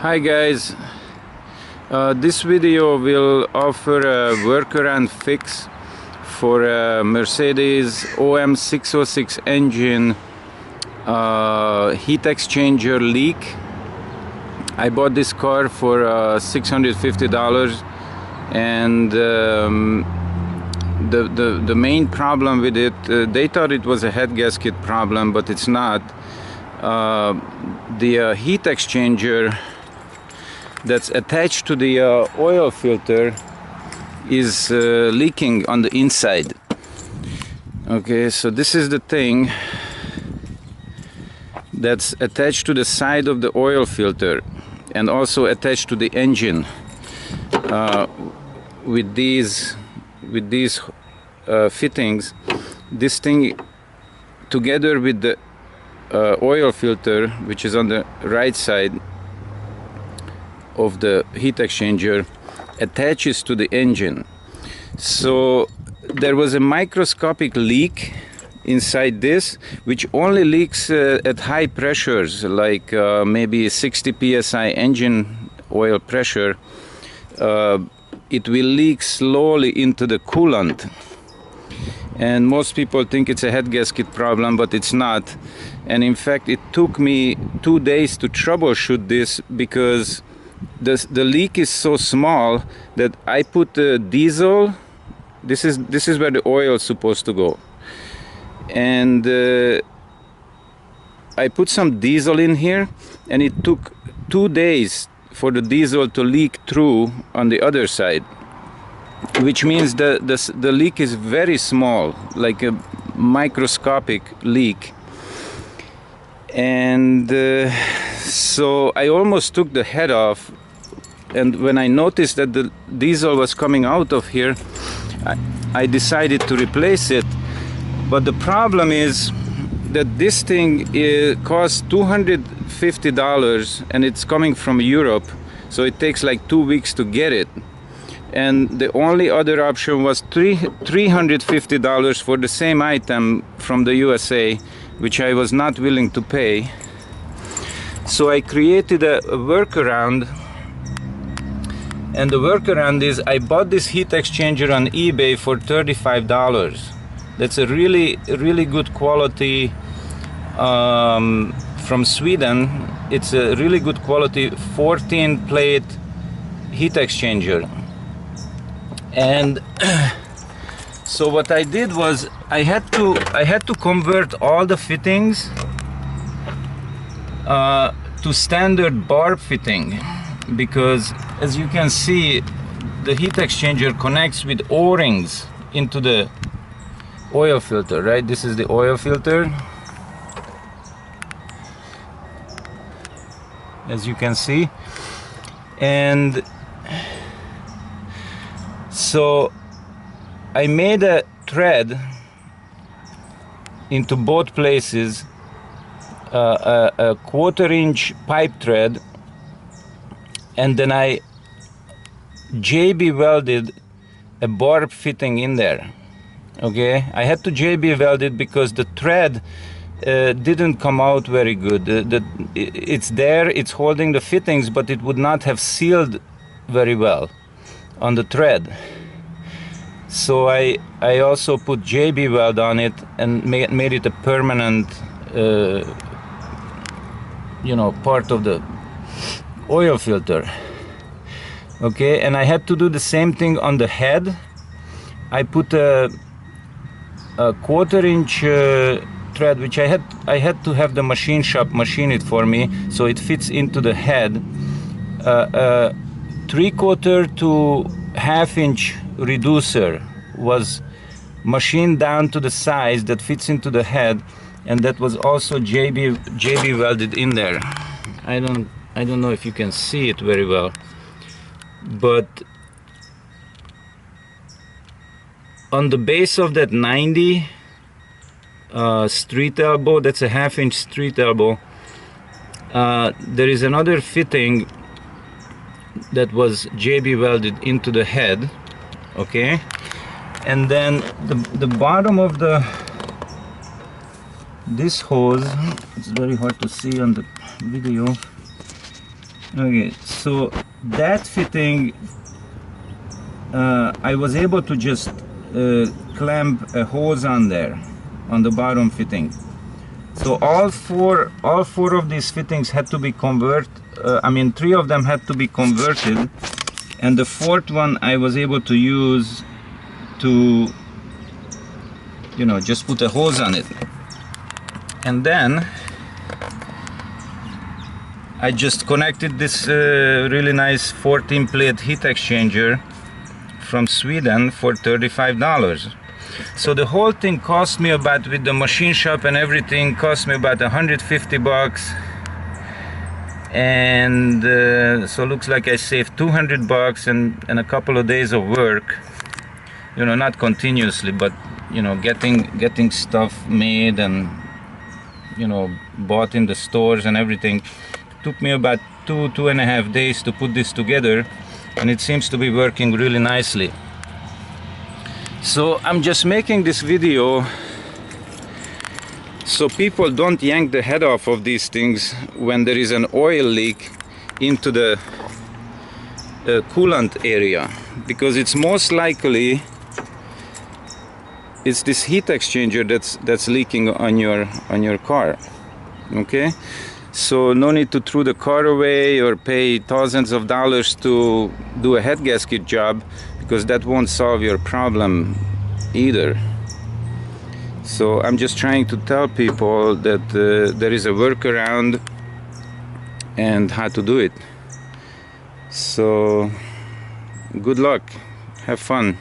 Hi guys, this video will offer a workaround fix for a Mercedes OM606 engine heat exchanger leak. I bought this car for $650 and the main problem with it, they thought it was a head gasket problem, but it's not. The heat exchanger that's attached to the oil filter is leaking on the inside. Okay, so this is the thing that's attached to the side of the oil filter and also attached to the engine with these fittings. This thing together with the oil filter, which is on the right side of the heat exchanger, attaches to the engine. So there was a microscopic leak inside this, which only leaks at high pressures, like maybe 60 psi engine oil pressure. It will leak slowly into the coolant, and most people think it's a head gasket problem, but it's not. And in fact, it took me 2 days to troubleshoot this because the leak is so small that I put diesel. This is where the oil is supposed to go, and I put some diesel in here, and it took 2 days for the diesel to leak through on the other side, which means the leak is very small, like a microscopic leak. And so I almost took the head off, and when I noticed that the diesel was coming out of here, I decided to replace it. But the problem is that this thing costs $250 and it's coming from Europe, so it takes like 2 weeks to get it. And the only other option was $350 for the same item from the USA, which I was not willing to pay. So I created a workaround, and the workaround is I bought this heat exchanger on eBay for $35. That's a really good quality from Sweden. It's a really good quality 14 plate heat exchanger. And so what I did was I had to convert all the fittings to standard barb fitting, because as you can see, the heat exchanger connects with O-rings into the oil filter, right? This is the oil filter, as you can see. And so I made a thread into both places, a 1/4 inch pipe thread, and then I JB welded a barb fitting in there. Okay, I had to JB weld it because the thread didn't come out very good. It's there, it's holding the fittings, but it would not have sealed very well on the thread. So I also put JB weld on it and made it a permanent part of the oil filter. Okay, and I had to do the same thing on the head. I put a 1/4 inch thread, which I had to have the machine shop machine it for me, so it fits into the head. 3/4 to 1/2 inch reducer was machined down to the size that fits into the head, and that was also JB welded in there. I don't know if you can see it very well, but on the base of that 90 street elbow, that's a 1/2 inch street elbow, there is another fitting that was JB welded into the head. Okay, and then the bottom of this hose, it's very hard to see on the video, Okay, so that fitting, I was able to just clamp a hose on there, on the bottom fitting. So all four of these fittings had to be converted. I mean, 3 of them had to be converted, and the 4th one I was able to use to, you know, just put a hose on it. And then I just connected this really nice 14 plate heat exchanger from Sweden for $35. So the whole thing cost me about, with the machine shop and everything, cost me about 150 bucks. And so looks like I saved 200 bucks and a couple of days of work. You know, not continuously, but, you know, getting stuff made and, you know, bought in the stores and everything. It took me about 2.5 days to put this together, and it seems to be working really nicely. So I'm just making this video so people don't yank the head off of these things when there is an oil leak into the coolant area, because it's most likely it's this heat exchanger that's leaking on your car. Okay, so no need to throw the car away or pay thousands of dollars to do a head gasket job, because that won't solve your problem either. So I'm just trying to tell people that there is a workaround and how to do it. So good luck, have fun.